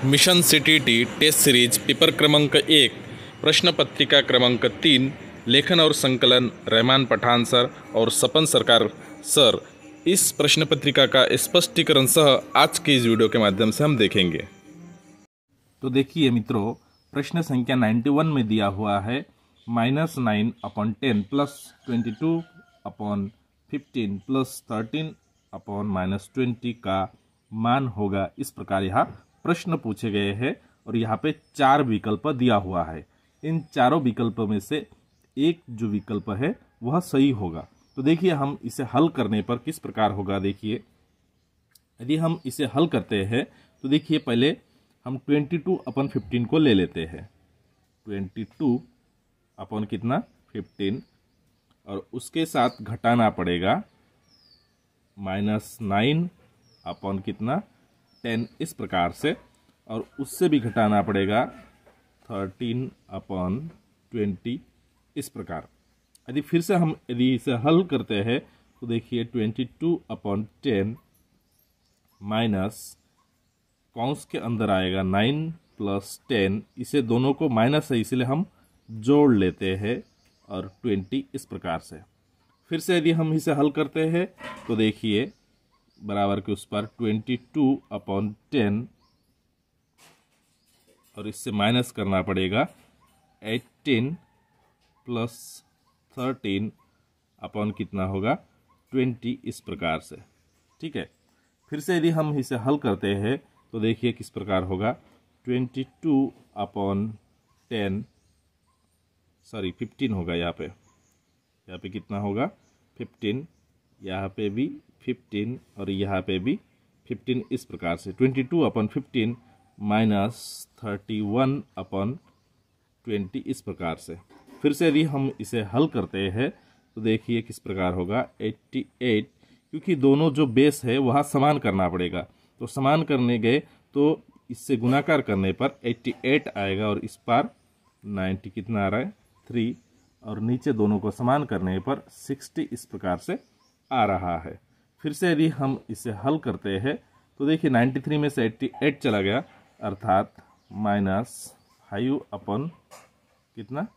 Mission CTT test series paper क्रमांक 1 प्रश्नपत्रिका क्रमांक 3 लेखन और संकलन रहमान पठान सर और सपन सरकार सर। इस प्रश्नपत्रिका का स्पष्टीकरण सह आज की इस वीडियो के माध्यम से हम देखेंगे। तो देखिए मित्रों, प्रश्न संख्या 91 में दिया हुआ है -9/10 प्लस 22/15 प्लस 13/-20 का मान होगा। इस प्रकार यहाँ प्रश्न पूछे गए हैं और यहाँ पे 4 विकल्प दिया हुआ है। इन चारों विकल्प में से एक जो विकल्प है वह सही होगा। तो देखिए हम इसे हल करने पर किस प्रकार होगा। देखिए यदि हम इसे हल करते हैं तो देखिए पहले हम 22/15 को ले लेते हैं। 22/15 और उसके साथ घटाना पड़ेगा -9/10 इस प्रकार से, और उससे भी घटाना पड़ेगा 13/20 इस प्रकार। यदि फिर से हम इसे हल करते हैं तो देखिए 22/10 माइनस कौंस के अंदर आएगा 9 + 10, इसे दोनों को माइनस है इसलिए हम जोड़ लेते हैं और 20 इस प्रकार से। फिर से यदि हम इसे हल करते हैं तो देखिए बराबर के उस पर 22/10 और इससे माइनस करना पड़ेगा 18 + 13 अपॉन कितना होगा 20 इस प्रकार से। ठीक है, फिर से यदि हम इसे हल करते हैं तो देखिए किस प्रकार होगा 15 होगा। यहाँ पे कितना होगा 15, यहाँ पे भी 15 और यहाँ पे भी 15 इस प्रकार से। 22/15 - 31/20 इस प्रकार से। फिर से यदि हम इसे हल करते हैं तो देखिए किस प्रकार होगा 88, क्योंकि दोनों जो बेस है वहाँ समान करना पड़ेगा। तो समान करने गए तो इससे गुणाकार करने पर 88 आएगा और इस पार 90 कितना आ रहा है 3, और नीचे दोनों को समान करने पर 60 इस प्रकार से आ रहा है। फिर से यदि हम इसे हल करते हैं तो देखिए 93 में से 88 चला गया, अर्थात -5 कितना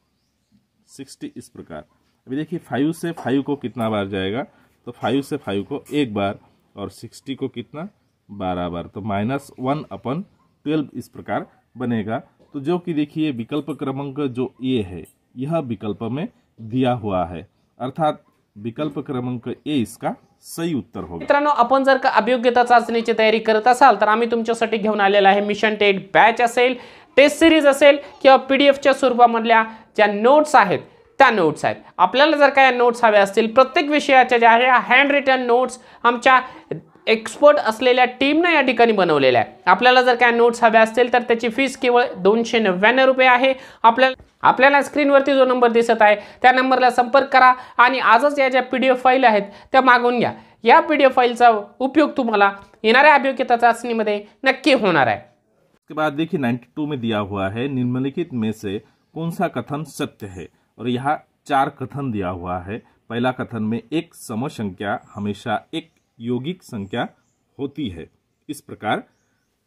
60 इस प्रकार। अभी देखिए 5 से 5 को कितना बार जाएगा, तो 5 से 5 को एक बार और 60 को कितना 12 बार, तो -1/12 इस प्रकार बनेगा। तो जो कि देखिए विकल्प क्रमांक जो ए है यह विकल्प में दिया हुआ है, अर्थात विकल्प क्रमांक ए इसका सही उत्तर होगा। मित्रांनो, आपण जर का अभियोग्यता चाचणीची तयारी करत असाल तर आम्ही तुमच्यासाठी घेऊन आलेला आहे मिशन टेट बॅच असेल, टेस्ट सिरीज असेल किंवा पीडीएफच्या स्वरूपामधल्या ज्या नोट्स आहेत त्या नोट्स आहेत। आपल्याला जर काय नोट्स हवे असतील प्रत्येक विषयाच्या ज्या आहे हँड रिटन नोट्स आमच्या एक्सपर्ट असलेल्या टीमने या ठिकाणी बनवलेल्या आहे। आपल्याला जर काय नोट्स हवे असतील तर त्याची फीस केवळ 299 रुपये आहे। आपल्याला स्क्रीनवरती जो नंबर दिसत आहे त्या नंबरला संपर्क करा आणि आजच या ज्या पीडीएफ फाईल आहेत त्या मागवून घ्या। या पीडीएफ फाईलचा उपयोग तुम्हाला येणाऱ्या अभियोग्यता चाचणीमध्ये नक्की होणार है। इसके बाद देखिए 92 में दिया हुआ है निम्नलिखित में से कौन सा कथन सत्य है, और यहाँ 4 कथन दिया हुआ है। पहला कथन में एक सम संख्या हमेशा एक यौगिक संख्या होती है। इस प्रकार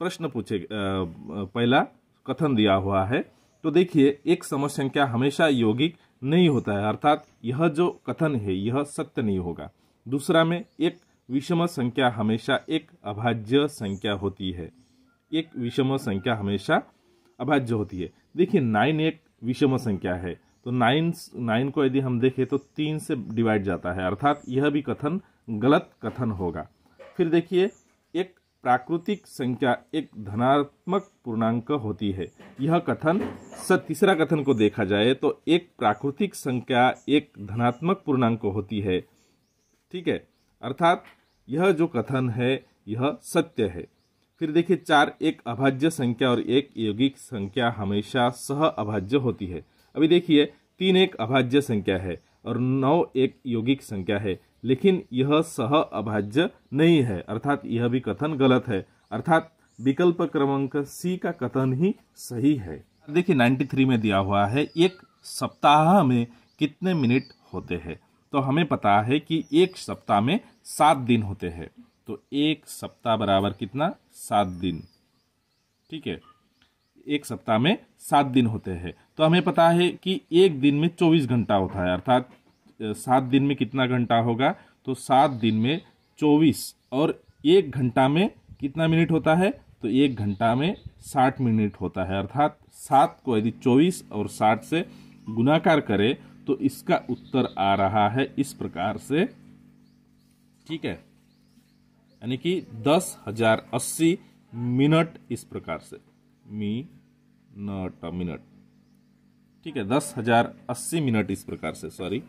प्रश्न पूछे पहला कथन दिया हुआ है। तो देखिए एक सम संख्या हमेशा यौगिक नहीं होता है, अर्थात यह जो कथन है यह सत्य नहीं होगा। दूसरा में एक विषम संख्या हमेशा एक अभाज्य संख्या होती है। एक विषम संख्या हमेशा अभाज्य होती है। देखिए 9 एक विषम संख्या है, तो 9 को यदि हम देखें तो 3 से डिवाइड जाता है, अर्थात यह भी कथन गलत कथन होगा। फिर देखिए एक प्राकृतिक संख्या एक धनात्मक पूर्णांक होती है, यह कथन तीसरा कथन को देखा जाए तो एक प्राकृतिक संख्या एक धनात्मक पूर्णांक होती है। ठीक है, अर्थात यह जो कथन है यह सत्य है। फिर देखिए 4 एक अभाज्य संख्या और एक यौगिक संख्या हमेशा सह अभाज्य होती है। अभी देखिए 3 एक अभाज्य संख्या है और 9 एक यौगिक संख्या है, लेकिन यह सह अभाज्य नहीं है, अर्थात यह भी कथन गलत है, अर्थात विकल्प क्रमांक सी का कथन ही सही है। देखिए 93 में दिया हुआ है एक सप्ताह में कितने मिनट होते हैं। तो हमें पता है कि एक सप्ताह में 7 दिन होते हैं, तो एक सप्ताह बराबर कितना 7 दिन। ठीक है, एक सप्ताह में 7 दिन होते हैं। तो हमें पता है कि एक दिन में 24 घंटा होता है, अर्थात 7 दिन में कितना घंटा होगा, तो 7 दिन में 24, और एक घंटा में कितना मिनट होता है, तो एक घंटा में 60 मिनट होता है। अर्थात 7 को यदि 24 और 60 से गुणाकार करें तो इसका उत्तर आ रहा है इस प्रकार से, ठीक है, यानी कि 10,080 मिनट, इस प्रकार से मिनट, ठीक है, 10,080 मिनट इस प्रकार से, सॉरी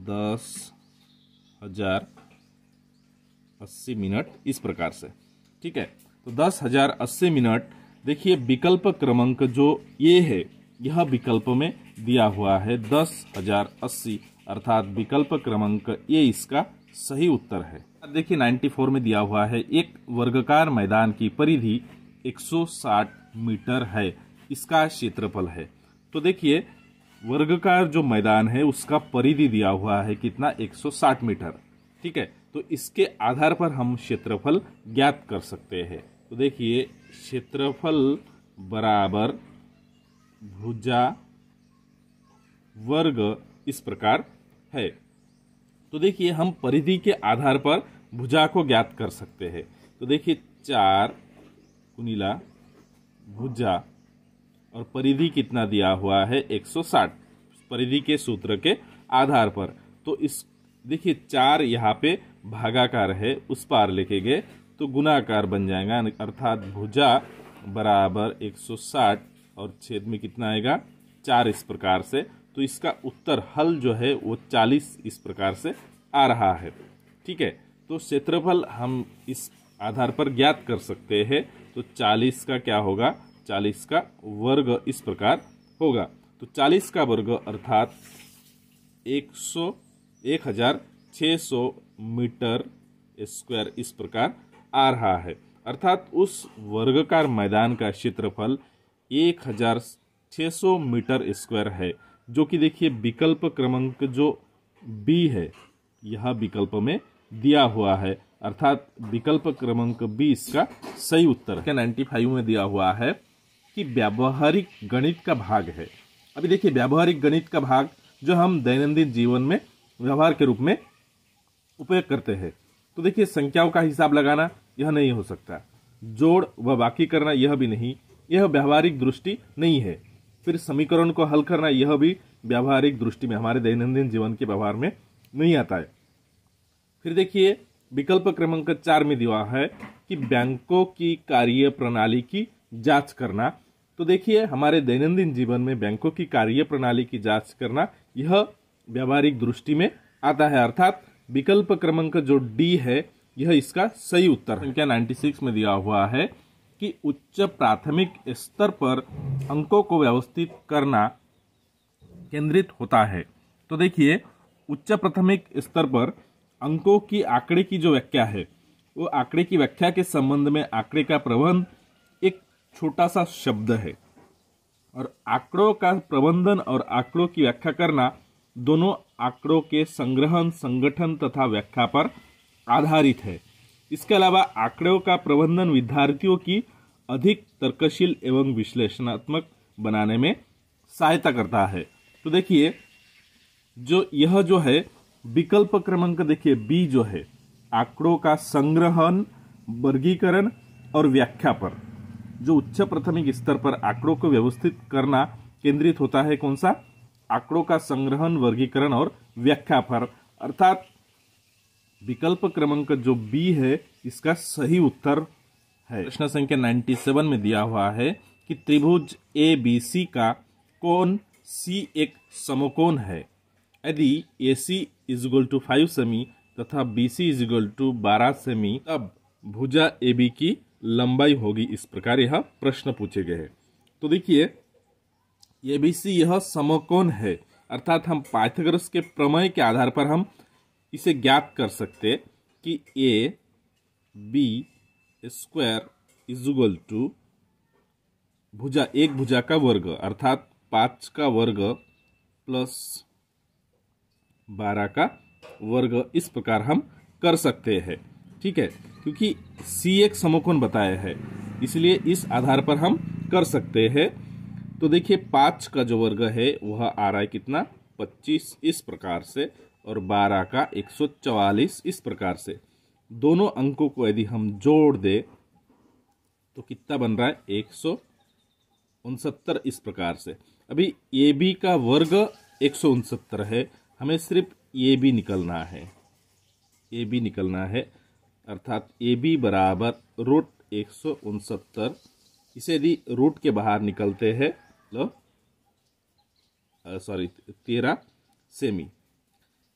10,080 मिनट इस प्रकार से, ठीक है। तो 10,080 मिनट, देखिए विकल्प क्रमांक जो ये है, यह विकल्प में दिया हुआ है 10,080, अर्थात विकल्प क्रमांक ये इसका सही उत्तर है। देखिए 94 में दिया हुआ है, एक वर्गाकार मैदान की परिधि 160 मीटर है, इसका क्षेत्रफल है। तो देखिए वर्गाकार जो मैदान है उसका परिधि दिया हुआ है कितना, 160 मीटर, ठीक है। तो इसके आधार पर हम क्षेत्रफल ज्ञात कर सकते हैं। तो देखिए क्षेत्रफल बराबर भुजा वर्ग इस प्रकार है। तो देखिए हम परिधि के आधार पर भुजा को ज्ञात कर सकते हैं। तो देखिए 4 गुणिला भुजा और परिधि कितना दिया हुआ है, 160, परिधि के सूत्र के आधार पर। तो इस देखिए 4 यहाँ पे भागाकार है, उस पार लेके गए तो गुणाकार बन जाएगा, अर्थात भुजा बराबर 160 और छेद में कितना आएगा, 4 इस प्रकार से। तो इसका उत्तर हल जो है वो 40 इस प्रकार से आ रहा है, ठीक है। तो क्षेत्रफल हम इस आधार पर ज्ञात कर सकते हैं। तो 40 का क्या होगा, 40 का वर्ग इस प्रकार होगा। तो 40 का वर्ग अर्थात 1,600 मीटर स्क्वायर इस प्रकार आ रहा है। अर्थात उस वर्गाकार मैदान का क्षेत्रफल 1,600 मीटर स्क्वायर है, जो कि देखिए विकल्प क्रमांक जो बी है यह विकल्प में दिया हुआ है, अर्थात विकल्प क्रमांक बी इसका सही उत्तर है। 95 में दिया हुआ है कि व्यावहारिक गणित का भाग है। अभी देखिए व्यावहारिक गणित का भाग जो हम दैनंदिन जीवन में व्यवहार के रूप में उपयोग करते हैं। तो देखिए संख्याओं का हिसाब लगाना यह नहीं हो सकता, जोड़ व बाकी करना यह भी नहीं, यह व्यावहारिक दृष्टि नहीं है। फिर समीकरण को हल करना यह भी व्यावहारिक दृष्टि में, हमारे दैनंदिन जीवन के व्यवहार में नहीं आता है। फिर देखिए विकल्प क्रमांक 4 में दिया है कि बैंकों की कार्य प्रणाली की जांच करना। तो देखिए हमारे दैनंदिन जीवन में बैंकों की कार्य प्रणाली की जांच करना यह व्यावहारिक दृष्टि में आता है, अर्थात विकल्प क्रमांक जो डी है यह इसका सही उत्तर है। संख्या 96 में दिया हुआ है कि उच्च प्राथमिक स्तर पर अंकों को व्यवस्थित करना केंद्रित होता है। तो देखिए उच्च प्राथमिक स्तर पर अंकों की आंकड़े की जो व्याख्या है, वो आंकड़े की व्याख्या के संबंध में आंकड़े का प्रबंध एक छोटा सा शब्द है, और आंकड़ों का प्रबंधन और आंकड़ों की व्याख्या करना दोनों आंकड़ों के संग्रहण, संगठन तथा व्याख्या पर आधारित है। इसके अलावा आंकड़ों का प्रबंधन विद्यार्थियों की अधिक तर्कशील एवं विश्लेषणात्मक बनाने में सहायता करता है। तो देखिए यह जो है विकल्प क्रमांक देखिए बी जो है, आंकड़ों का संग्रहण, वर्गीकरण और व्याख्या पर, जो उच्च प्राथमिक स्तर पर आंकड़ों को व्यवस्थित करना केंद्रित होता है, कौन सा, आंकड़ों का संग्रहण, वर्गीकरण और व्याख्या पर, अर्थात विकल्प क्रमांक जो बी है इसका सही उत्तर है। प्रश्न संख्या 97 में दिया हुआ है कि त्रिभुज ABC का कोण C एक समकोण है। यदि AC = 5 सेमी तथा BC = 12 सेमी, तब भुजा AB की लंबाई होगी। इस प्रकार यह प्रश्न पूछे गए हैं। तो देखिए ABC यह समकोण है, अर्थात हम पाइथागोरस के प्रमेय के आधार पर हम इसे ज्ञात कर सकते कि AB² = भुजा, एक भुजा का वर्ग, अर्थात 5 का वर्ग प्लस 12 का वर्ग, इस प्रकार हम कर सकते हैं। ठीक है, क्योंकि सी एक समकोण बताया है, इसलिए इस आधार पर हम कर सकते हैं। तो देखिए 5 का जो वर्ग है वह आ रहा है कितना 25 इस प्रकार से, और 12 का 144 इस प्रकार से। दोनों अंकों को यदि हम जोड़ दे तो कितना बन रहा है 169 इस प्रकार से। अभी ए बी का वर्ग 169 है, हमें सिर्फ ए बी निकलना है, ए बी निकलना है, अर्थात ए बी बराबर रूट 169। इसे यदि रूट के बाहर निकलते हैं लो 13 सेमी।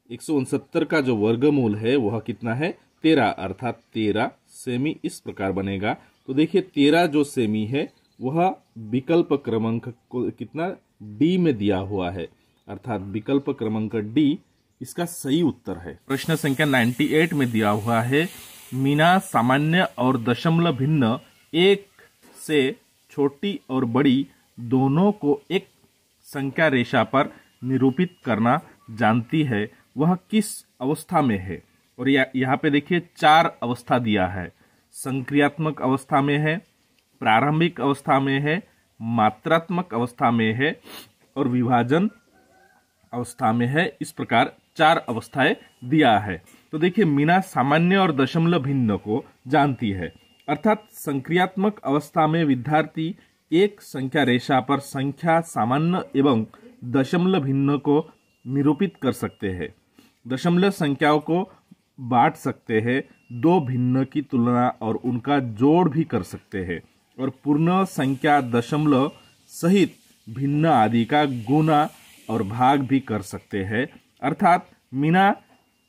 169 का जो वर्गमूल है वह कितना है 13, अर्थात 13 सेमी इस प्रकार बनेगा। तो देखिए 13 जो सेमी है वह विकल्प क्रमांक को कितना डी में दिया हुआ है, अर्थात विकल्प क्रमांक डी इसका सही उत्तर है। प्रश्न संख्या 98 में दिया हुआ है, मीना सामान्य और दशमलव भिन्न एक से छोटी और बड़ी दोनों को एक संख्या रेखा पर निरूपित करना जानती है, वह किस अवस्था में है। और यहाँ पे देखिए 4 अवस्था दिया है, संक्रियात्मक अवस्था में है, प्रारंभिक अवस्था में है, मात्रात्मक अवस्था में है और विभाजन अवस्था में है। इस प्रकार 4 अवस्थाएं दिया है। तो देखिए मीना सामान्य और दशमलव भिन्न को जानती है, अर्थात संक्रियात्मक अवस्था में विद्यार्थी एक संख्या रेखा पर संख्या सामान्य एवं दशमलव भिन्न को निरूपित कर सकते हैं। दशमलव संख्याओं को बांट सकते हैं, 2 भिन्न की तुलना और उनका जोड़ भी कर सकते हैं, और पूर्ण संख्या दशमलव सहित भिन्न आदि का गुणा और भाग भी कर सकते हैं। अर्थात मीना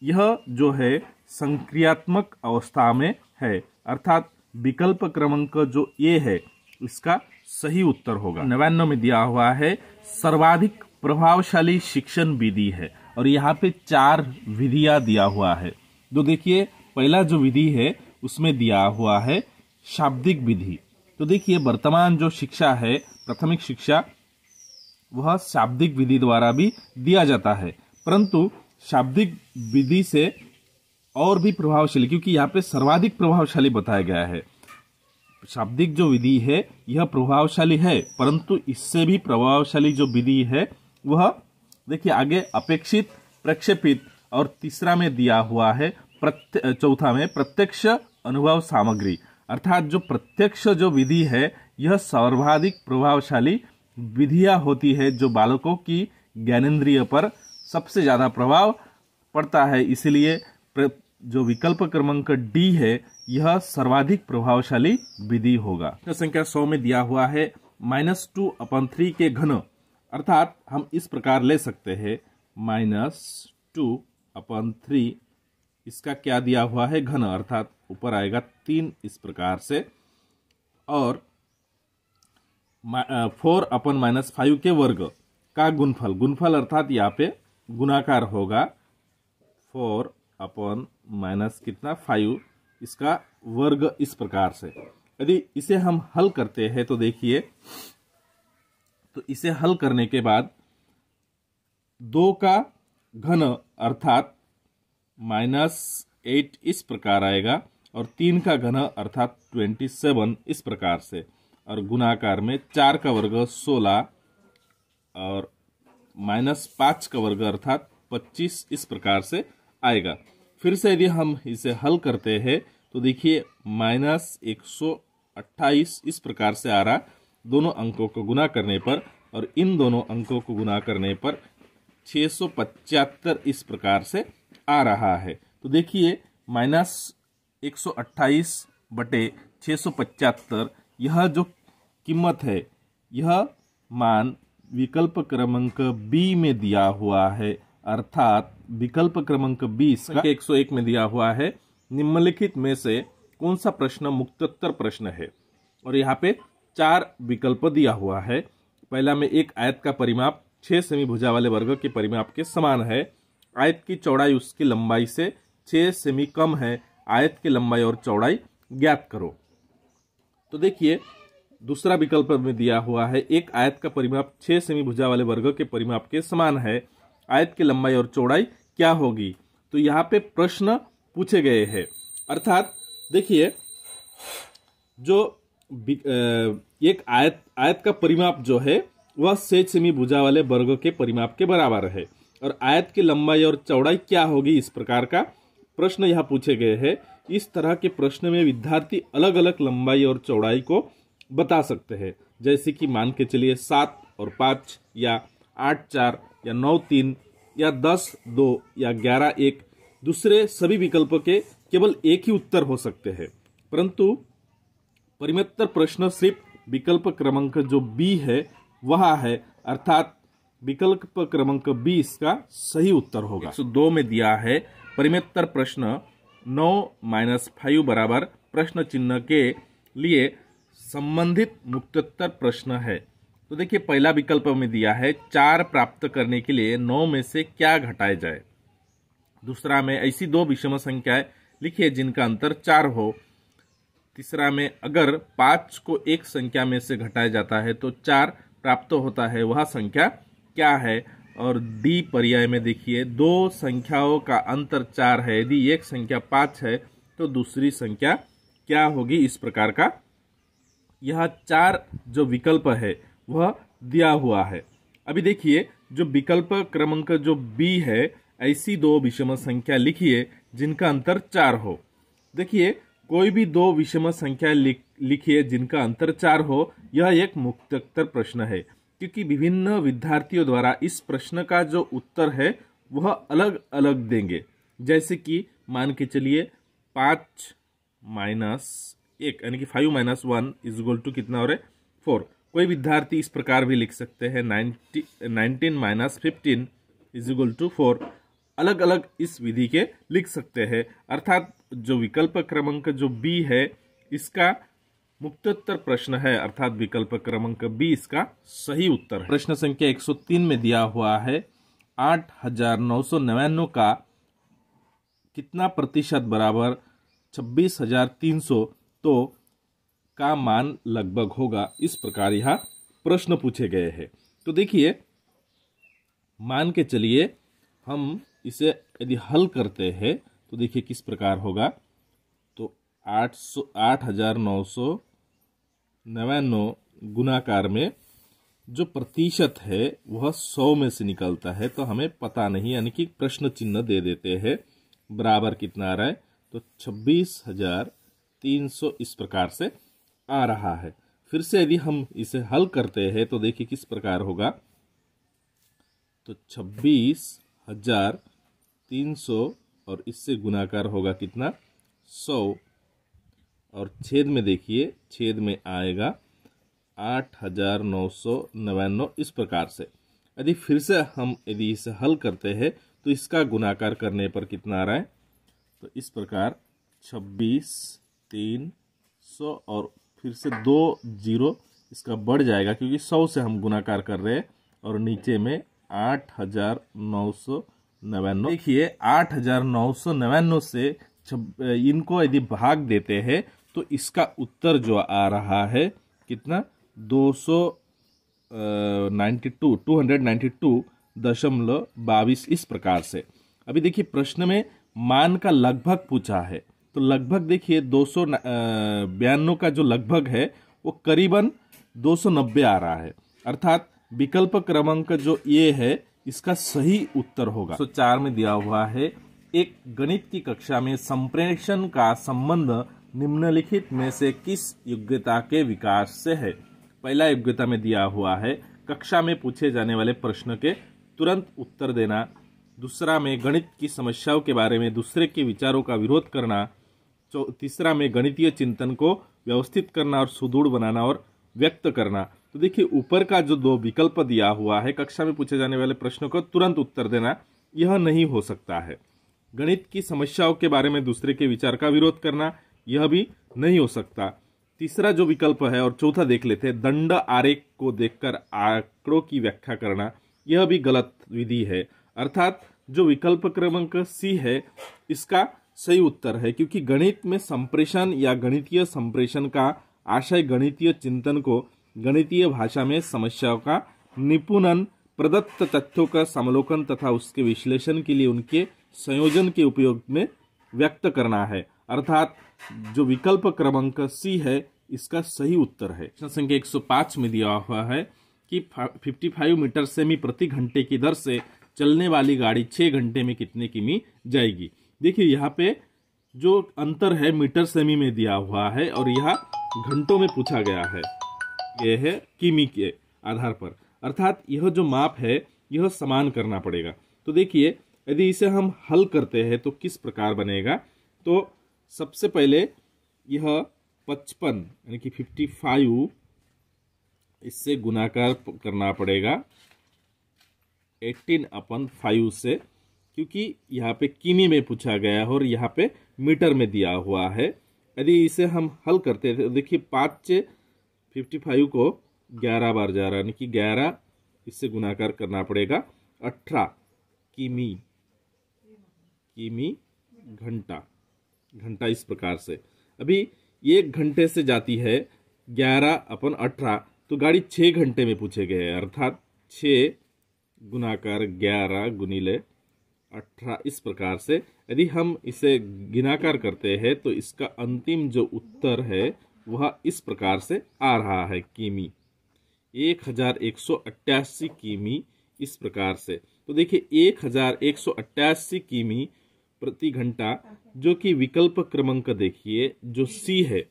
यह जो है संक्रियात्मक अवस्था में है, अर्थात विकल्प क्रमांक जो ए है इसका सही उत्तर होगा। 99 में दिया हुआ है, सर्वाधिक प्रभावशाली शिक्षण विधि है, और यहाँ पे 4 विधियां दिया हुआ है। तो देखिए पहला जो विधि है उसमें दिया हुआ है शाब्दिक विधि। तो देखिए वर्तमान जो शिक्षा है प्राथमिक शिक्षा वह शाब्दिक विधि द्वारा भी दिया जाता है, परंतु शाब्दिक विधि से और भी प्रभावशाली, क्योंकि यहाँ पे सर्वाधिक प्रभावशाली बताया गया है। शाब्दिक जो विधि है यह प्रभावशाली है, परंतु इससे भी प्रभावशाली जो विधि है वह देखिए आगे अपेक्षित, प्रक्षेपित, और तीसरा में दिया हुआ है चौथा में प्रत्यक्ष अनुभव सामग्री। अर्थात जो प्रत्यक्ष जो विधि है यह सर्वाधिक प्रभावशाली विधियां होती है, जो बालकों की ज्ञानेंद्रिय पर सबसे ज्यादा प्रभाव पड़ता है। इसलिए जो विकल्प क्रमांक डी है यह सर्वाधिक प्रभावशाली विधि होगा। संख्या 100 में दिया हुआ है -2/3 के घन, अर्थात हम इस प्रकार ले सकते हैं -2/3, इसका क्या दिया हुआ है घन, अर्थात ऊपर आएगा 3 इस प्रकार से, और 4/-5 के वर्ग का गुणफल, गुणफल अर्थात यहाँ पे गुणाकार होगा 4/-5 इसका वर्ग इस प्रकार से। यदि इसे हम हल करते हैं तो देखिए, तो इसे हल करने के बाद 2 का घन अर्थात -8 इस प्रकार आएगा, और 3 का घन अर्थात 27 इस प्रकार से, और गुणाकार में 4 का वर्ग 16 और -5 का वर्ग अर्थात 25 इस प्रकार से आएगा। फिर से यदि हम इसे हल करते हैं तो देखिए -128 इस प्रकार से आ रहा, दोनों अंकों को गुणा करने पर, और इन दोनों अंकों को गुणा करने पर 675 इस प्रकार से आ रहा है। तो देखिए -128/675 यह जो कीमत है, यह मान विकल्प क्रमांक बी में दिया हुआ है, अर्थात विकल्प क्रमांक 20 का 101 में दिया हुआ है, निम्नलिखित में से कौन सा प्रश्न मुक्तोत्तर प्रश्न है। और यहाँ पे 4 विकल्प दिया हुआ है। पहला में एक आयत का परिमाप 6 सेमी भुजा वाले वर्ग के परिमाप के समान है, आयत की चौड़ाई उसकी लंबाई से 6 सेमी कम है, आयत की लंबाई और चौड़ाई ज्ञात करो। तो देखिए दूसरा विकल्प में दिया हुआ है, एक आयत का परिमाप 6 सेमी भुजा वाले वर्ग के परिमाप के समान है, आयत की लंबाई और चौड़ाई क्या होगी। तो यहाँ पे प्रश्न पूछे गए हैं, अर्थात देखिए, जो एक आयत का परिमाप जो है वह सेज सेमी भुजा वाले वर्ग के परिमाप के बराबर है, और आयत की लंबाई और चौड़ाई क्या होगी, इस प्रकार का प्रश्न यहाँ पूछे गए हैं। इस तरह के प्रश्न में विद्यार्थी अलग अलग लंबाई और चौड़ाई को बता सकते हैं, जैसे कि मान के चलिए 7 और 5 या 8 4 या 9 3 या 10 2 या 11 1। दूसरे सभी विकल्पों के केवल एक ही उत्तर हो सकते हैं, परंतु परिमितर प्रश्न सिर्फ विकल्प क्रमांक जो बी है वह है, अर्थात विकल्प क्रमांक बी इसका सही उत्तर होगा। 102 में दिया है परिमितर प्रश्न 9-5 बराबर प्रश्न चिन्ह के लिए संबंधित मुक्तोत्तर प्रश्न है। तो देखिए, पहला विकल्प में दिया है 4 प्राप्त करने के लिए 9 में से क्या घटाया जाए। दूसरा में ऐसी 2 विषम संख्याएं लिखिए जिनका अंतर 4 हो। तीसरा में अगर 5 को एक संख्या में से घटाया जाता है तो 4 प्राप्त होता है, वह संख्या क्या है। और डी पर्याय में देखिए, 2 संख्याओं का अंतर 4 है, यदि एक संख्या 5 है तो दूसरी संख्या क्या होगी, इस प्रकार का यह 4 जो विकल्प है वह दिया हुआ है। अभी देखिए, जो विकल्प क्रमांक जो बी है, ऐसी 2 विषम संख्या लिखिए जिनका अंतर 4 हो। देखिए, कोई भी 2 विषम संख्या लिखिए जिनका अंतर 4 हो, यह एक मुक्तोत्तर प्रश्न है, क्योंकि विभिन्न विद्यार्थियों द्वारा इस प्रश्न का जो उत्तर है वह अलग अलग देंगे। जैसे कि मान के चलिए 5 - 1 यानी कि 5 - 1 = कितना हो रहा है, 4। कोई विद्यार्थी इस प्रकार भी लिख सकते हैं 19 - 15 = 4। अलग अलग इस विधि के लिख सकते हैं, अर्थात जो विकल्प क्रमांक जो बी है इसका मुक्तोत्तर प्रश्न है, अर्थात विकल्प क्रमांक बी इसका सही उत्तर है। प्रश्न संख्या 103 में दिया हुआ है 8,999 का कितना प्रतिशत बराबर 26,300 तो का मान लगभग होगा, इस प्रकार यह प्रश्न पूछे गए हैं। तो देखिए, मान के चलिए हम इसे यदि हल करते हैं तो देखिए किस प्रकार होगा। तो 8,999 गुणाकार में जो प्रतिशत है वह 100 में से निकलता है, तो हमें पता नहीं, यानी कि प्रश्न चिन्ह दे देते हैं। बराबर कितना आ रहा है, तो 26,300 इस प्रकार से आ रहा है। फिर से यदि हम इसे हल करते हैं तो देखिए किस प्रकार होगा। तो 26,300 और इससे गुणाकार होगा कितना, 100, और छेद में देखिए, छेद में आएगा 8,999 इस प्रकार से। यदि फिर से हम यदि इसे हल करते हैं तो इसका गुणाकार करने पर कितना आ रहा है, तो इस प्रकार 26,300 और फिर से 2 0 इसका बढ़ जाएगा, क्योंकि 100 से हम गुणाकार कर रहे हैं, और नीचे में 8,999। देखिए 8,999 से इनको यदि भाग देते हैं तो इसका उत्तर जो आ रहा है कितना, 292.22 इस प्रकार से। अभी देखिए, प्रश्न में मान का लगभग पूछा है, तो लगभग देखिए 292 का जो लगभग है वो करीबन 290 आ रहा है, अर्थात विकल्प क्रमांक जो ये है इसका सही उत्तर होगा। 104 में दिया हुआ है, एक गणित की कक्षा में संप्रेषण का संबंध निम्नलिखित में से किस योग्यता के विकास से है। पहला योग्यता में दिया हुआ है कक्षा में पूछे जाने वाले प्रश्न के तुरंत उत्तर देना। दूसरा में गणित की समस्याओं के बारे में दूसरे के विचारों का विरोध करना। तीसरा में गणितीय चिंतन को व्यवस्थित करना और सुदृढ़ बनाना और व्यक्त करना। तो देखिए, ऊपर का जो 2 विकल्प दिया हुआ है, कक्षा में पूछे जाने वाले प्रश्नों को तुरंत उत्तर देना, यह नहीं हो सकता है। गणित की समस्याओं के बारे में दूसरे के विचार का विरोध करना, यह भी नहीं हो सकता। तीसरा जो विकल्प है, और चौथा देख लेते हैं, दंड आरेख को देखकर आंकड़ों की व्याख्या करना, यह भी गलत विधि है, अर्थात जो विकल्प क्रमांक सी है इसका सही उत्तर है, क्योंकि गणित में संप्रेषण या गणितीय संप्रेषण का आशय गणितीय चिंतन को गणितीय भाषा में समस्याओं का निपुणन, प्रदत्त तथ्यों का समालोचन तथा उसके विश्लेषण के लिए उनके संयोजन के उपयोग में व्यक्त करना है, अर्थात जो विकल्प क्रमांक सी है इसका सही उत्तर है। प्रश्न संख्या 105 में दिया हुआ है कि 55 मीटर सेमी प्रति घंटे की दर से चलने वाली गाड़ी 6 घंटे में कितने किमी जाएगी। देखिए यहाँ पे जो अंतर है मीटर सेमी में दिया हुआ है और यहाँ घंटों में पूछा गया है, यह है किमी के आधार पर, अर्थात यह जो माप है यह समान करना पड़ेगा। तो देखिए यदि इसे हम हल करते हैं तो किस प्रकार बनेगा। तो सबसे पहले यह 55 यानी कि 55 इससे गुणाकार करना पड़ेगा 18/5 से, क्योंकि यहाँ पे किमी में पूछा गया है और यहाँ पे मीटर में दिया हुआ है। यदि इसे हम हल करते हैं तो देखिए 5 से 55 को 11 बार जा रहा है, यानी कि 11 इससे गुणाकार करना पड़ेगा 18 किमी घंटा इस प्रकार से। अभी 1 घंटे से जाती है 11/18, तो गाड़ी 6 घंटे में पूछे गए हैं, अर्थात 6 गुणाकार 11 गुणिले 18 इस प्रकार से। यदि हम इसे गुणाकार करते हैं तो इसका अंतिम जो उत्तर है वह इस प्रकार से आ रहा है किमी, 1188 किमी इस प्रकार से। तो देखिए 1188 किमी प्रति घंटा, जो कि विकल्प क्रमांक देखिए जो सी है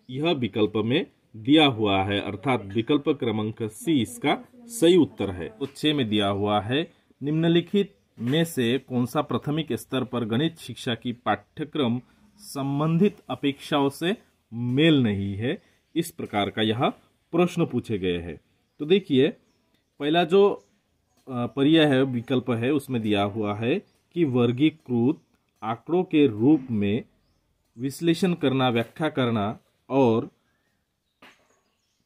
यह विकल्प में दिया हुआ है, अर्थात विकल्प क्रमांक सी इसका सही उत्तर है। तो 6 में दिया हुआ है निम्नलिखित में से कौन सा प्राथमिक स्तर पर गणित शिक्षा की पाठ्यक्रम संबंधित अपेक्षाओं से मेल नहीं है। इस प्रकार का यह प्रश्न पूछे गए हैं। तो देखिए पहला जो पर्याय है विकल्प है उसमें दिया हुआ है कि वर्गीकृत आंकड़ों के रूप में विश्लेषण करना, व्याख्या करना, और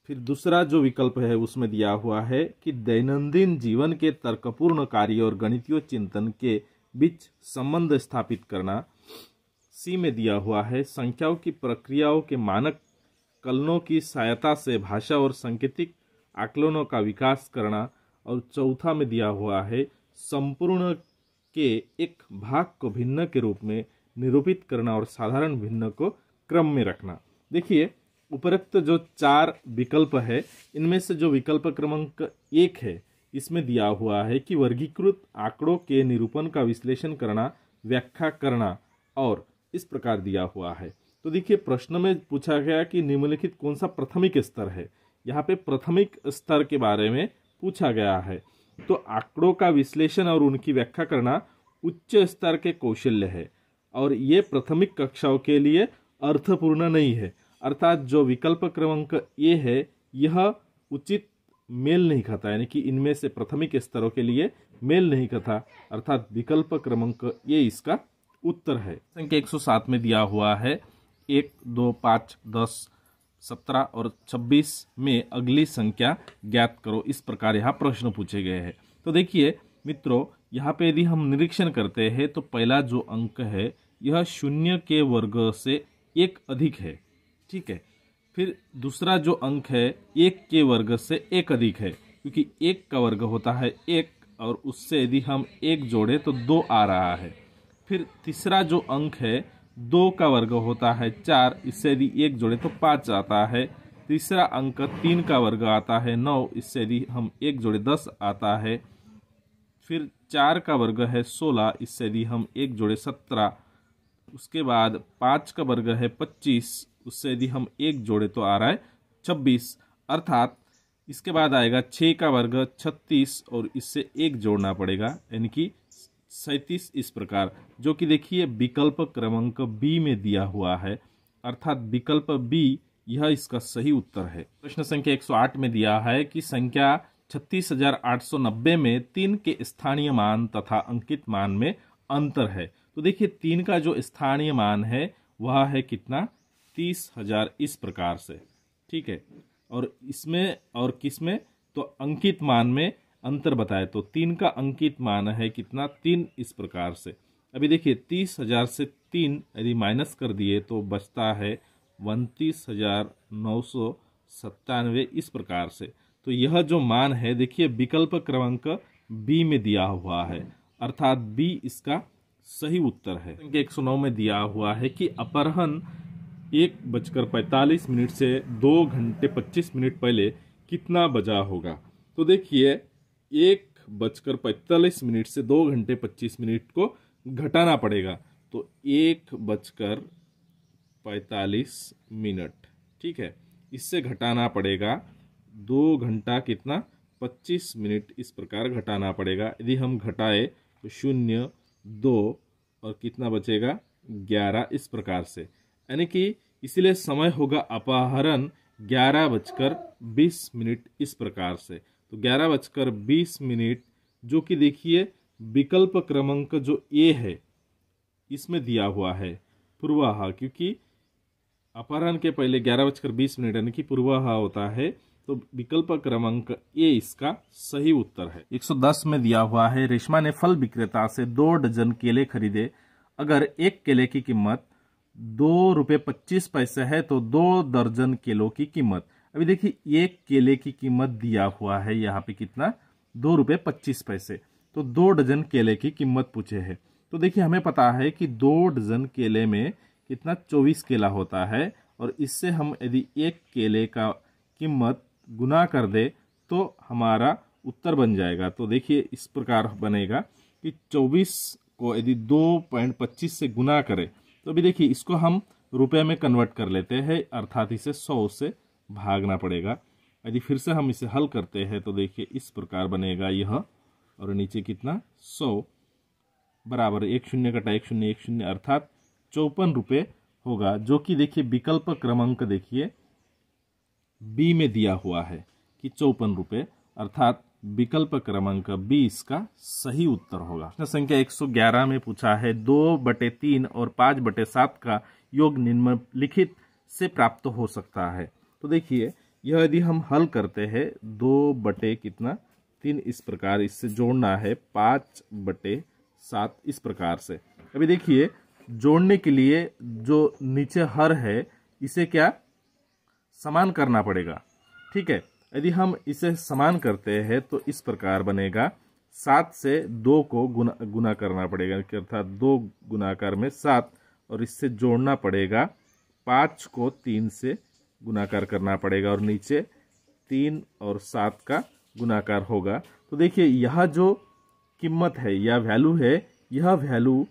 फिर दूसरा जो विकल्प है उसमें दिया हुआ है कि दैनंदिन जीवन के तर्कपूर्ण कार्य और गणितीय चिंतन के बीच संबंध स्थापित करना। सी में दिया हुआ है संख्याओं की प्रक्रियाओं के मानक कलनों की सहायता से भाषा और सांकेतिक आकलनों का विकास करना, और चौथा में दिया हुआ है संपूर्ण के एक भाग को भिन्न के रूप में निरूपित करना और साधारण भिन्न को क्रम में रखना। देखिए उपरोक्त जो 4 विकल्प है इनमें से जो विकल्प क्रमांक 1 है इसमें दिया हुआ है कि वर्गीकृत आंकड़ों के निरूपण का विश्लेषण करना, व्याख्या करना, और इस प्रकार दिया हुआ है। तो देखिए प्रश्न में पूछा गया कि निम्नलिखित कौन सा प्राथमिक स्तर है। यहाँ पे प्राथमिक स्तर के बारे में पूछा गया है। तो आंकड़ों का विश्लेषण और उनकी व्याख्या करना उच्च स्तर के कौशल्य है और ये प्राथमिक कक्षाओं के लिए अर्थपूर्ण नहीं है, अर्थात जो विकल्प क्रमांक ए है यह उचित मेल नहीं खाता, यानी कि इनमें से प्राथमिक स्तरों के लिए मेल नहीं खाता, अर्थात विकल्प क्रमांक ए इसका उत्तर है। संख्या 107 में दिया हुआ है 1, 2, 5, 10, 17 और 26 में अगली संख्या ज्ञात करो। इस प्रकार यहाँ प्रश्न पूछे गए हैं। तो देखिए मित्रों यहाँ पे यदि हम निरीक्षण करते हैं तो पहला जो अंक है यह 0 के वर्ग से 1 अधिक है, ठीक है। फिर दूसरा जो अंक है 1 के वर्ग से 1 अधिक है, क्योंकि 1 का वर्ग होता है 1 और उससे यदि हम 1 जोड़े तो 2 आ रहा है। फिर तीसरा जो अंक है 2 का वर्ग होता है 4, इससे यदि 1 जोड़े तो 5 आता है। तीसरा अंक 3 का वर्ग आता है 9, इससे यदि हम 1 जोड़े 10 आता है। फिर 4 का वर्ग है 16, इससे यदि हम 1 जोड़े 17। उसके बाद 5 का वर्ग है 25, उससे यदि हम 1 जोड़े तो आ रहा है 26, अर्थात इसके बाद आएगा 6 का वर्ग 36 और इससे 1 जोड़ना पड़ेगा, यानी कि 37 इस प्रकार, जो कि देखिए विकल्प क्रमांक बी में दिया हुआ है, अर्थात विकल्प बी यह इसका सही उत्तर है। प्रश्न संख्या 108 में दिया है कि संख्या 36,890 में 3 के स्थानीय मान तथा अंकित मान में अंतर है। तो देखिए 3 का जो स्थानीय मान है वह है कितना, 30,000 इस प्रकार से, ठीक है। और इसमें और किसमें, तो अंकित मान में अंतर बताए तो 3 का अंकित मान है कितना, 3 इस प्रकार से। अभी देखिए 30,000 से 3 यदि माइनस कर दिए तो बचता है 29,997 इस प्रकार से। तो यह जो मान है देखिए विकल्प क्रमांक बी में दिया हुआ है, अर्थात बी इसका सही उत्तर है। 109 में दिया हुआ है कि अपराह्न 1:45 से 2:25 पहले कितना बजा होगा। तो देखिए 1:45 से 2:25 को घटाना पड़ेगा। तो 1:45, ठीक है, इससे घटाना पड़ेगा 2 घंटा कितना 25 मिनट, इस प्रकार घटाना पड़ेगा। यदि हम घटाए तो 0, 2 और कितना बचेगा 11, इस प्रकार से, यानी कि इसलिए समय होगा अपहरण 11:20 इस प्रकार से। तो 11:20 जो कि देखिए विकल्प क्रमांक जो ए है इसमें दिया हुआ है पूर्वाह, क्योंकि अपहरण के पहले 11:20 यानी कि पूर्वाह होता है। तो विकल्प क्रमांक ए इसका सही उत्तर है। 110 में दिया हुआ है रेशमा ने फल विक्रेता से 2 डजन केले खरीदे। अगर एक केले की कीमत ₹2.25 है तो 2 दर्जन केलों की कीमत। अभी देखिए एक केले की कीमत दिया हुआ है यहाँ पे कितना ₹2.25। तो 2 डजन केले की कीमत पूछे है। तो देखिए हमें पता है कि 2 डजन केले में कितना 24 केला होता है, और इससे हम यदि एक केले का कीमत गुना कर दे तो हमारा उत्तर बन जाएगा। तो देखिए इस प्रकार बनेगा कि 24 को यदि 2.25 से गुना करें तो अभी देखिए इसको हम रुपए में कन्वर्ट कर लेते हैं, अर्थात इसे 100 से भागना पड़ेगा। यदि फिर से हम इसे हल करते हैं तो देखिए इस प्रकार बनेगा यह, और नीचे कितना 100 बराबर 1 0 कटा 1 0 1 0 अर्थात 54 रुपये होगा, जो कि देखिए विकल्प क्रमांक देखिए बी में दिया हुआ है कि 54 रुपये, अर्थात विकल्प क्रमांक बी इसका सही उत्तर होगा। प्रश्न संख्या 111 में पूछा है 2/3 और 5/7 का योग निम्नलिखित से प्राप्त हो सकता है। तो देखिए यह यदि हम हल करते हैं 2/3 इस प्रकार, इससे जोड़ना है 5/7 इस प्रकार से। अभी देखिए जोड़ने के लिए जो नीचे हर है इसे क्या समान करना पड़ेगा, ठीक है। यदि हम इसे समान करते हैं तो इस प्रकार बनेगा, 7 से 2 को गुना करना पड़ेगा, अर्थात 2 गुणाकार में 7, और इससे जोड़ना पड़ेगा 5 को 3 से गुणाकार करना पड़ेगा, और नीचे 3 और 7 का गुणाकार होगा। तो देखिए यह जो कीमत है या वैल्यू है, यह वैल्यू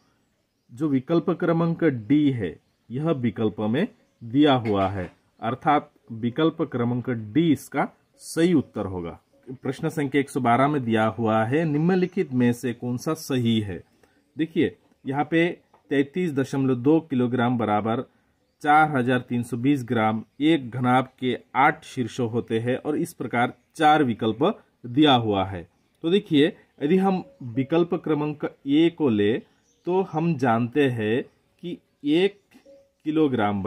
जो विकल्प क्रमांक डी है यह विकल्प में दिया हुआ है, अर्थात विकल्प क्रमांक डी इसका सही उत्तर होगा। प्रश्न संख्या 112 में दिया हुआ है निम्नलिखित में से कौन सा सही है। देखिए यहाँ पे 33.2 किलोग्राम बराबर 4320 ग्राम, एक घनाभ के 8 शीर्ष होते हैं, और इस प्रकार 4 विकल्प दिया हुआ है। तो देखिए यदि हम विकल्प क्रमांक ए को ले तो हम जानते हैं कि 1 किलोग्राम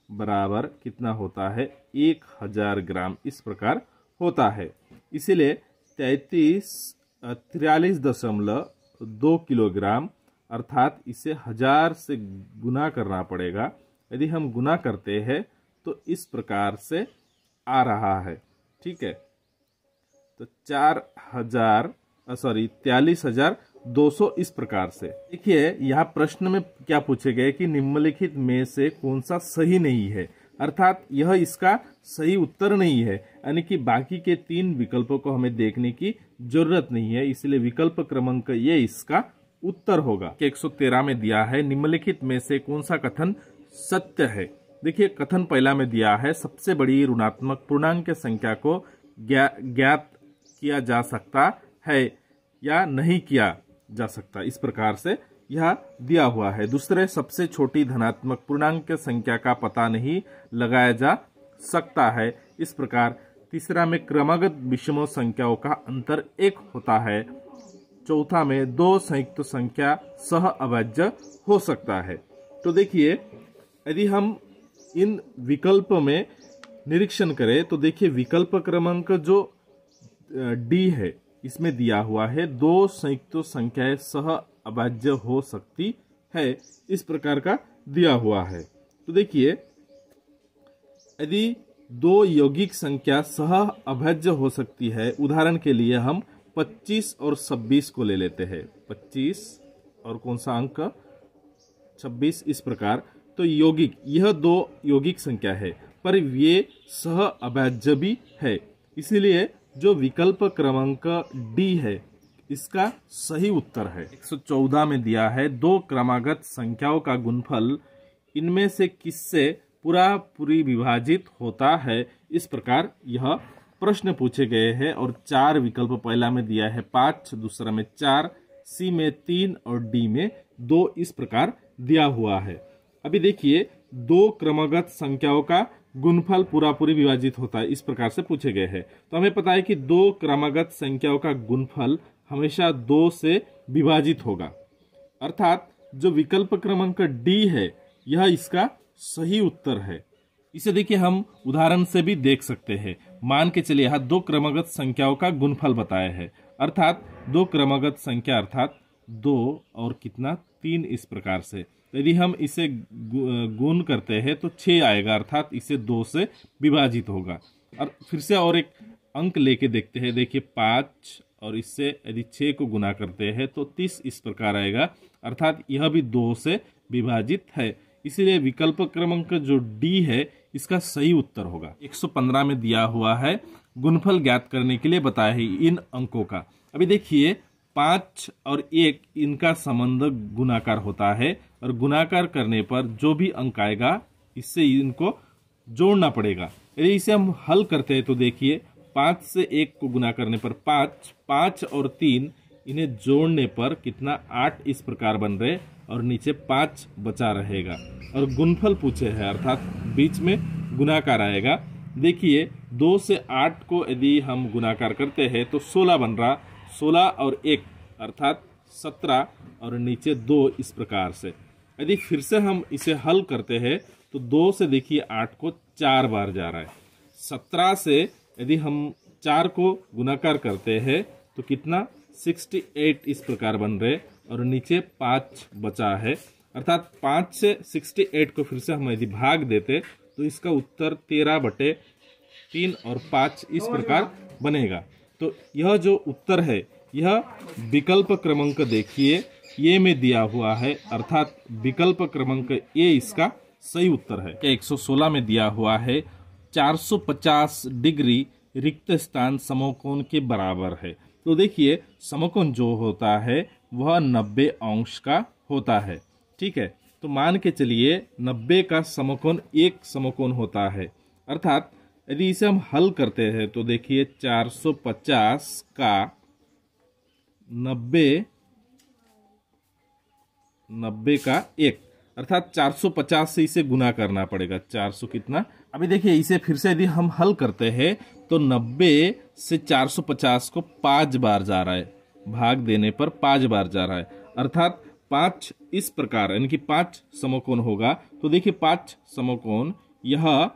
बराबर कितना होता है 1000 ग्राम, इस प्रकार होता है। इसीलिए 43.2 किलोग्राम, अर्थात इसे 1000 से गुना करना पड़ेगा। यदि हम गुना करते हैं तो इस प्रकार से आ रहा है, ठीक है। तो 43,200 इस प्रकार से। देखिए यहाँ प्रश्न में क्या पूछे गए कि निम्नलिखित में से कौन सा सही नहीं है, अर्थात यह इसका सही उत्तर नहीं है, यानी कि बाकी के 3 विकल्पों को हमें देखने की जरूरत नहीं है, इसलिए विकल्प क्रमांक ये इसका उत्तर होगा। 113 में दिया है निम्नलिखित में से कौन सा कथन सत्य है। देखिए कथन पहला में दिया है सबसे बड़ी ऋणात्मक पूर्णांक संख्या को ज्ञात किया जा सकता है या नहीं किया जा सकता, इस प्रकार से यह दिया हुआ है। दूसरे सबसे छोटी धनात्मक पूर्णांक संख्या का पता नहीं लगाया जा सकता है, इस प्रकार। तीसरा में क्रमगत विषम संख्याओं का अंतर 1 होता है। चौथा में 2 संयुक्त संख्या सह अभाज्य हो सकता है। तो देखिए यदि हम इन विकल्प में निरीक्षण करें तो देखिए विकल्प क्रमांक जो डी है इसमें दिया हुआ है 2 संयुक्त संख्याएं सह अभाज्य हो सकती है, इस प्रकार का दिया हुआ है। तो देखिए यदि 2 यौगिक संख्या सह अभाज्य हो सकती है, उदाहरण के लिए हम 25 और 26 को ले लेते हैं। 25 और कौन सा अंक 26 इस प्रकार। तो यौगिक, यह दो यौगिक संख्या है पर ये सह अभाज्य भी है, इसीलिए जो विकल्प क्रमांक डी है इसका सही उत्तर है। 114 में दिया है दो क्रमागत संख्याओं का गुणनफल इनमें से किससे पूरी विभाजित होता है। इस प्रकार यह प्रश्न पूछे गए हैं और चार विकल्प, पहला में दिया है 5, दूसरा में 4, सी में 3 और डी में 2 इस प्रकार दिया हुआ है। अभी देखिए दो क्रमागत संख्याओं का गुणनफल पूरी विभाजित होता है, इस प्रकार से पूछे गए हैं। तो हमें पता है कि दो क्रमागत संख्याओं का गुणनफल हमेशा 2 से विभाजित होगा, अर्थात जो विकल्प क्रमांक डी है यह इसका सही उत्तर है। इसे देखिए हम उदाहरण से भी देख सकते हैं। मान के चलिए यहाँ दो क्रमागत संख्याओं का गुणनफल बताया है, अर्थात दो क्रमागत संख्या अर्थात 2 और कितना 3 इस प्रकार से। यदि हम इसे गुण करते हैं तो 6 आएगा, अर्थात इसे 2 से विभाजित होगा। और फिर से और एक अंक लेके देखते हैं। देखिए 5 और इससे यदि 6 को गुना करते हैं तो 30 इस प्रकार आएगा, अर्थात यह भी 2 से विभाजित है। इसीलिए विकल्प क्रमांक जो डी है इसका सही उत्तर होगा। 115 में दिया हुआ है गुणनफल ज्ञात करने के लिए बताया है इन अंकों का। अभी देखिए 5 और 1 इनका संबंध गुणाकार होता है और गुणाकार करने पर जो भी अंक आएगा इससे इनको जोड़ना पड़ेगा। यदि इसे हम हल करते हैं तो देखिए 5 से 1 को गुना करने पर 5, 5 और 3 इन्हें जोड़ने पर कितना 8 इस प्रकार बन रहे और नीचे 5 बचा रहेगा। और गुणनफल पूछे हैं अर्थात बीच में गुणाकार आएगा। देखिए 2 से 8 को यदि हम गुणाकार करते हैं तो 16 बन रहा, 16 और 1 अर्थात 17 और नीचे 2 इस प्रकार से। यदि फिर से हम इसे हल करते हैं तो 2 से देखिए 8 को 4 बार जा रहा है। 17 से यदि हम 4 को गुणाकार करते हैं तो कितना 68 इस प्रकार बन रहे और नीचे 5 बचा है, अर्थात 5 से 68 को फिर से हम यदि भाग देते तो इसका उत्तर 13/3 और 5 इस प्रकार बनेगा। तो यह जो उत्तर है यह विकल्प क्रमांक देखिए ये में दिया हुआ है, अर्थात विकल्प क्रमांक ए इसका सही उत्तर है। 116 में दिया हुआ है 450 डिग्री रिक्त स्थान समकोण के बराबर है। तो देखिए समकोण जो होता है वह 90 अंश का होता है, ठीक है। तो मान के चलिए 90 का समकोण एक समकोण होता है, अर्थात यदि इसे हम हल करते हैं तो देखिए 450 का 90 का 1 अर्थात 450 से इसे गुना करना पड़ेगा। 400 कितना, अभी देखिए इसे फिर से यदि हम हल करते हैं तो 90 से 450 को 5 बार जा रहा है, भाग देने पर 5 बार जा रहा है, अर्थात 5 इस प्रकार यानी कि 5 समकोण होगा। तो देखिए 5 समकोण, यह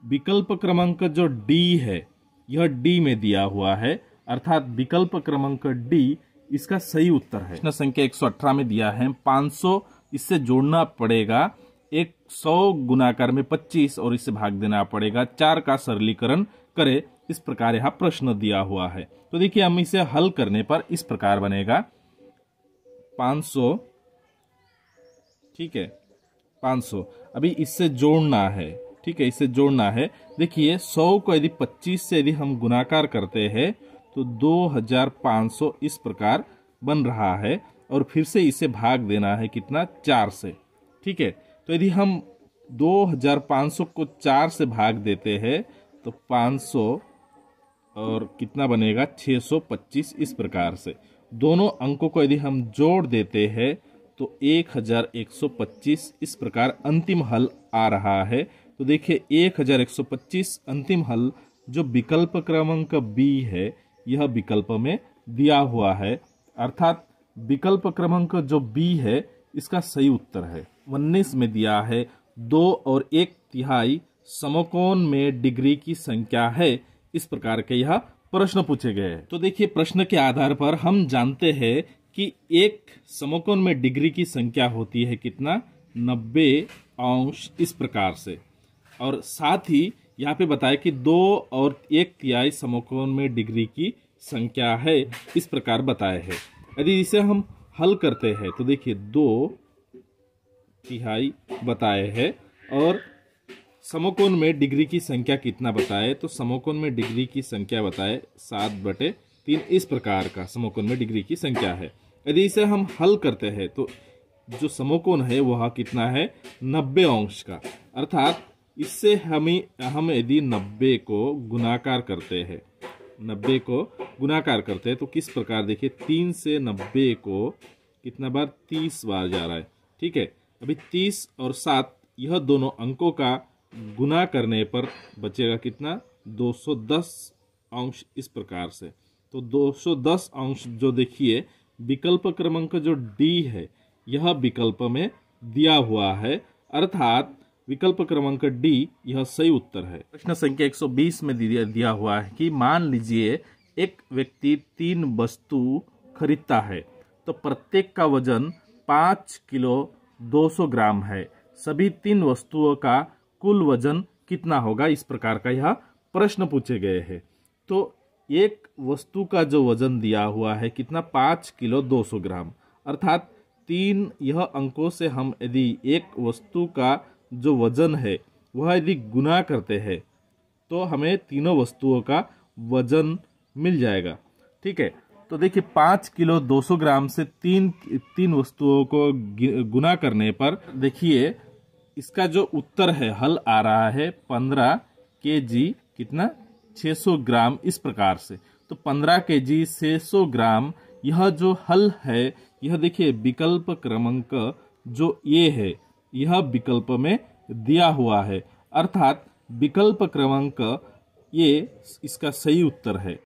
विकल्प क्रमांक जो डी है यह डी में दिया हुआ है, अर्थात विकल्प क्रमांक डी इसका सही उत्तर है। प्रश्न संख्या 118 में दिया है 500 इससे जोड़ना पड़ेगा 100 गुणाकार में 25 और इससे भाग देना पड़ेगा 4 का सरलीकरण करे, इस प्रकार यह प्रश्न दिया हुआ है। तो देखिए हम इसे हल करने पर इस प्रकार बनेगा 500, ठीक है 500। अभी इससे जोड़ना है, ठीक है इससे जोड़ना है। देखिए 100 को यदि 25 से यदि हम गुणाकार करते हैं तो 2500 इस प्रकार बन रहा है और फिर से इसे भाग देना है कितना 4 से, ठीक है। तो यदि हम 2500 को 4 से भाग देते हैं तो 500 और कितना बनेगा 625 इस प्रकार से। दोनों अंकों को यदि हम जोड़ देते हैं तो 1125 इस प्रकार अंतिम हल आ रहा है। तो देखिए 1125 अंतिम हल जो विकल्प क्रमांक बी है यह विकल्प में दिया हुआ है, अर्थात विकल्प क्रमांक जो बी है इसका सही उत्तर है। 19 में दिया है 2 और 1/3 समकोण में डिग्री की संख्या है, इस प्रकार के यह प्रश्न पूछे गए हैं। तो देखिए प्रश्न के आधार पर हम जानते हैं कि एक समकोण में डिग्री की संख्या होती है कितना 90 अंश इस प्रकार से, और साथ ही यहाँ पे बताया कि 2 और 1/3 समकोण में डिग्री की संख्या है, इस प्रकार बताए हैं। यदि इसे हम हल करते हैं तो देखिए 2/3 बताए हैं और समकोण में डिग्री की संख्या कितना बताए, तो समकोण में डिग्री की संख्या बताए 7/3, इस प्रकार का समकोण में डिग्री की संख्या है। यदि इसे हम हल करते हैं तो जो समकोण है वह कितना है, 90 अंश का। अर्थात इससे हम यदि 90 को गुणाकार करते हैं, 90 को गुणाकार करते हैं तो किस प्रकार, देखिए 3 से 90 को कितना बार, 30 बार जा रहा है। ठीक है, अभी 30 और 7 यह दोनों अंकों का गुना करने पर बचेगा कितना, 210 अंश, इस प्रकार से। तो 210 अंश जो देखिए विकल्प क्रमांक जो डी है यह विकल्प में दिया हुआ है, अर्थात विकल्प क्रमांक डी यह सही उत्तर है। प्रश्न संख्या 120 में दिया हुआ है कि मान लीजिए एक व्यक्ति 3 वस्तु खरीदता है तो प्रत्येक का वजन 5 किलो 200 ग्राम है। सभी 3 वस्तुओं का कुल वजन कितना होगा, इस प्रकार का यह प्रश्न पूछे गए हैं। तो एक वस्तु का जो वजन दिया हुआ है कितना, 5 किलो 200 ग्राम, अर्थात 3 यह अंकों से हम यदि एक वस्तु का जो वजन है वह यदि गुना करते हैं तो हमें तीनों वस्तुओं का वजन मिल जाएगा। ठीक है, तो देखिए 5 किलो 200 ग्राम से तीन वस्तुओं को गुना करने पर देखिए इसका जो उत्तर है, हल आ रहा है 15 kg कितना, 600 ग्राम, इस प्रकार से। तो 15 kg 600 ग्राम यह जो हल है, यह देखिए विकल्प क्रमांक जो ये है यह विकल्प में दिया हुआ है, अर्थात विकल्प क्रमांक ये इसका सही उत्तर है।